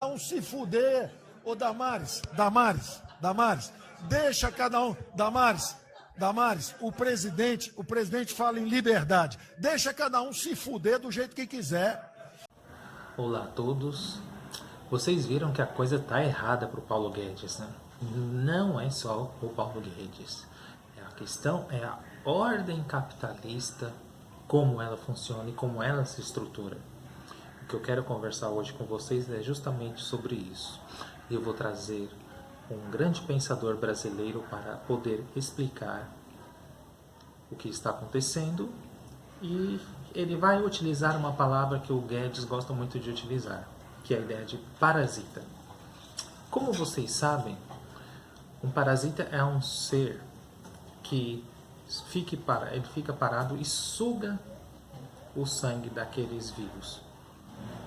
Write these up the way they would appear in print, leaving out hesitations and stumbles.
Um se fuder, ô Damares, deixa cada um, Damares, o presidente fala em liberdade, deixa cada um se fuder do jeito que quiser. Olá a todos, vocês viram que a coisa tá errada pro Paulo Guedes, né? Não é só o Paulo Guedes, a questão é a ordem capitalista, como ela funciona e como ela se estrutura. O que eu quero conversar hoje com vocês é justamente sobre isso. Eu vou trazer um grande pensador brasileiro para poder explicar o que está acontecendo e ele vai utilizar uma palavra que o Guedes gosta muito de utilizar, que é a ideia de parasita. Como vocês sabem, um parasita é um ser que ele fica parado e suga o sangue daqueles vivos.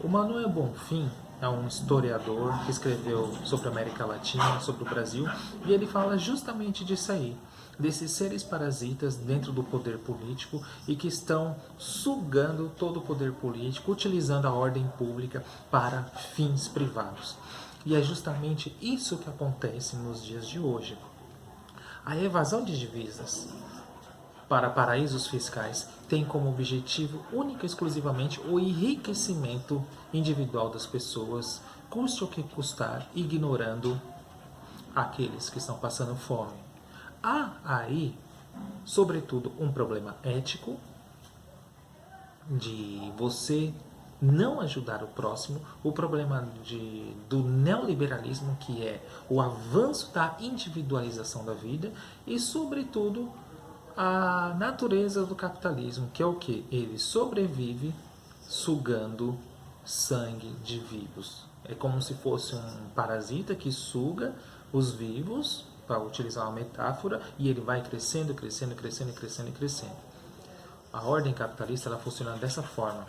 O Manuel Bonfim é um historiador que escreveu sobre a América Latina, sobre o Brasil, e ele fala justamente disso aí, desses seres parasitas dentro do poder político e que estão sugando todo o poder político, utilizando a ordem pública para fins privados. E é justamente isso que acontece nos dias de hoje. A evasão de divisas para paraísos fiscais tem como objetivo única e exclusivamente o enriquecimento individual das pessoas, custe o que custar, ignorando aqueles que estão passando fome. Há aí, sobretudo, um problema ético de você não ajudar o próximo, o problema do neoliberalismo, que é o avanço da individualização da vida e, sobretudo, a natureza do capitalismo, que é o que? Ele sobrevive sugando sangue de vivos. É como se fosse um parasita que suga os vivos, para utilizar uma metáfora, e ele vai crescendo. A ordem capitalista ela funciona dessa forma.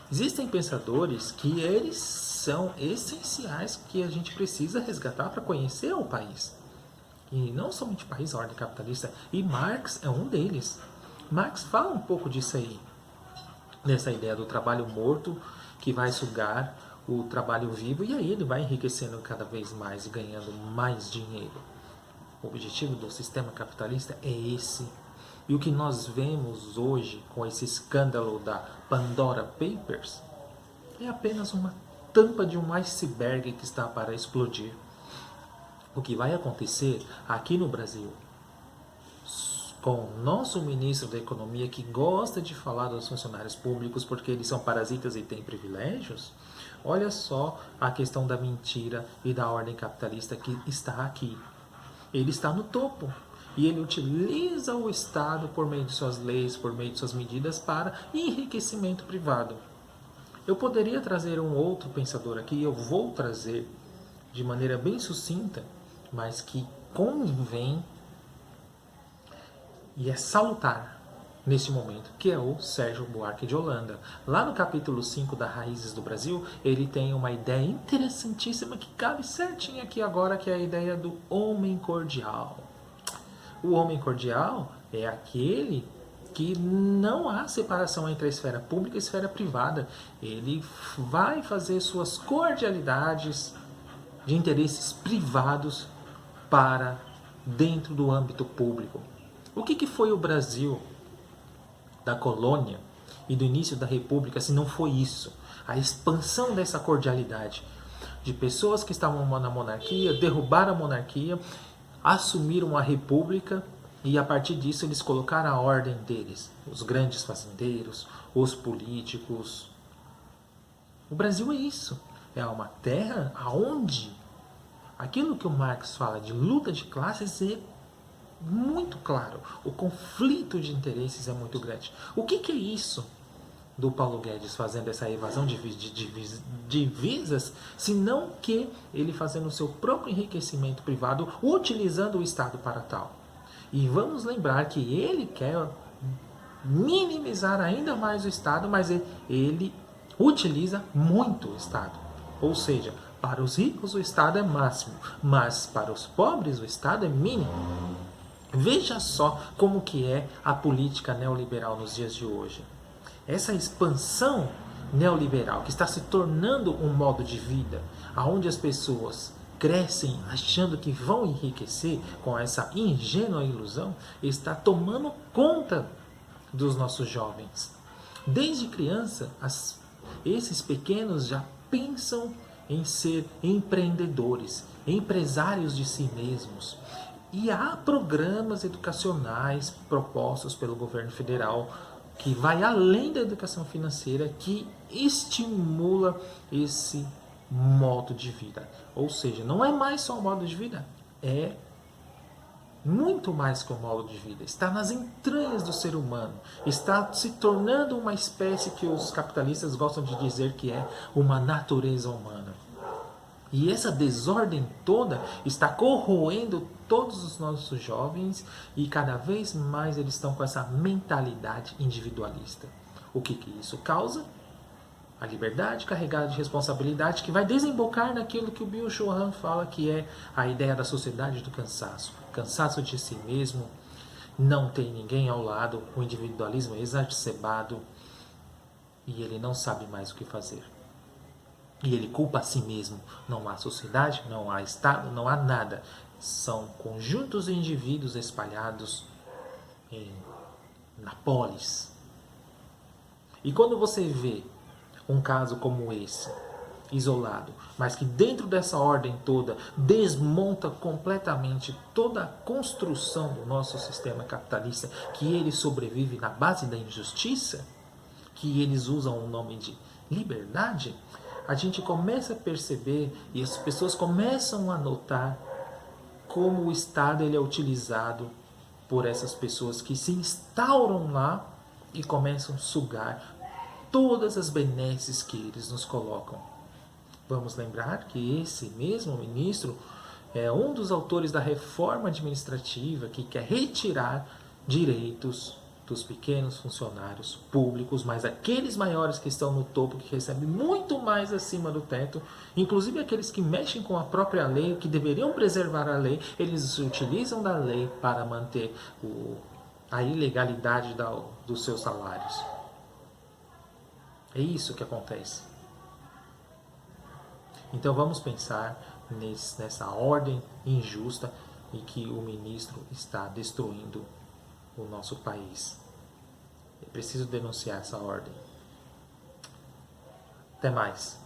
Existem pensadores que eles são essenciais, que a gente precisa resgatar para conhecer o país. E não somente o país, a ordem capitalista, e Marx é um deles. Marx fala um pouco disso aí, dessa ideia do trabalho morto que vai sugar o trabalho vivo, e aí ele vai enriquecendo cada vez mais e ganhando mais dinheiro. O objetivo do sistema capitalista é esse. E o que nós vemos hoje com esse escândalo da Pandora Papers é apenas uma tampa de um iceberg que está para explodir. O que vai acontecer aqui no Brasil, com o nosso ministro da Economia, que gosta de falar dos funcionários públicos porque eles são parasitas e têm privilégios, olha só a questão da mentira e da ordem capitalista que está aqui. Ele está no topo e ele utiliza o Estado por meio de suas leis, por meio de suas medidas para enriquecimento privado. Eu poderia trazer um outro pensador aqui, eu vou trazer de maneira bem sucinta, mas que convém e é salutar neste momento, que é o Sérgio Buarque de Holanda. Lá no capítulo 5 da Raízes do Brasil, ele tem uma ideia interessantíssima que cabe certinho aqui agora, que é a ideia do homem cordial. O homem cordial é aquele que não há separação entre a esfera pública e a esfera privada. Ele vai fazer suas cordialidades de interesses privados para dentro do âmbito público. O que foi o Brasil da colônia e do início da República se não foi isso? A expansão dessa cordialidade de pessoas que estavam na monarquia, derrubaram a monarquia, assumiram a república e a partir disso eles colocaram a ordem deles, os grandes fazendeiros, os políticos. O Brasil é isso, é uma terra onde aquilo que o Marx fala de luta de classes é muito claro. O conflito de interesses é muito grande. O que é isso do Paulo Guedes fazendo essa evasão de divisas, senão que ele fazendo o seu próprio enriquecimento privado, utilizando o Estado para tal? E vamos lembrar que ele quer minimizar ainda mais o Estado, mas ele utiliza muito o Estado. Ou seja, para os ricos o Estado é máximo, mas para os pobres o Estado é mínimo. Veja só como que é a política neoliberal nos dias de hoje. Essa expansão neoliberal, que está se tornando um modo de vida, onde as pessoas crescem achando que vão enriquecer com essa ingênua ilusão, está tomando conta dos nossos jovens. Desde criança, esses pequenos já pensam em ser empreendedores, empresários de si mesmos. E há programas educacionais propostos pelo governo federal que vai além da educação financeira, que estimula esse modo de vida. Ou seja, não é mais só um modo de vida, é muito mais que um modo de vida. Está nas entranhas do ser humano. Está se tornando uma espécie que os capitalistas gostam de dizer que é uma natureza humana. E essa desordem toda está corroendo todos os nossos jovens e cada vez mais eles estão com essa mentalidade individualista. O que isso causa? A liberdade carregada de responsabilidade que vai desembocar naquilo que o Byung-Chul Han fala que é a ideia da sociedade do cansaço. Cansaço de si mesmo, não tem ninguém ao lado, o individualismo é exacerbado e ele não sabe mais o que fazer. E ele culpa a si mesmo. Não há sociedade, não há Estado, não há nada. São conjuntos de indivíduos espalhados na polis. E quando você vê um caso como esse, isolado, mas que dentro dessa ordem toda desmonta completamente toda a construção do nosso sistema capitalista, que ele sobrevive na base da injustiça, que eles usam o nome de liberdade, a gente começa a perceber e as pessoas começam a notar como o Estado ele é utilizado por essas pessoas que se instauram lá e começam a sugar todas as benesses que eles nos colocam. Vamos lembrar que esse mesmo ministro é um dos autores da reforma administrativa que quer retirar direitos dos pequenos funcionários públicos, mas aqueles maiores que estão no topo, que recebem muito mais acima do teto, inclusive aqueles que mexem com a própria lei, que deveriam preservar a lei, eles utilizam da lei para manter a ilegalidade dos seus salários. É isso que acontece. Então vamos pensar nessa ordem injusta e que o ministro está destruindo o nosso país. É preciso denunciar essa ordem. Até mais.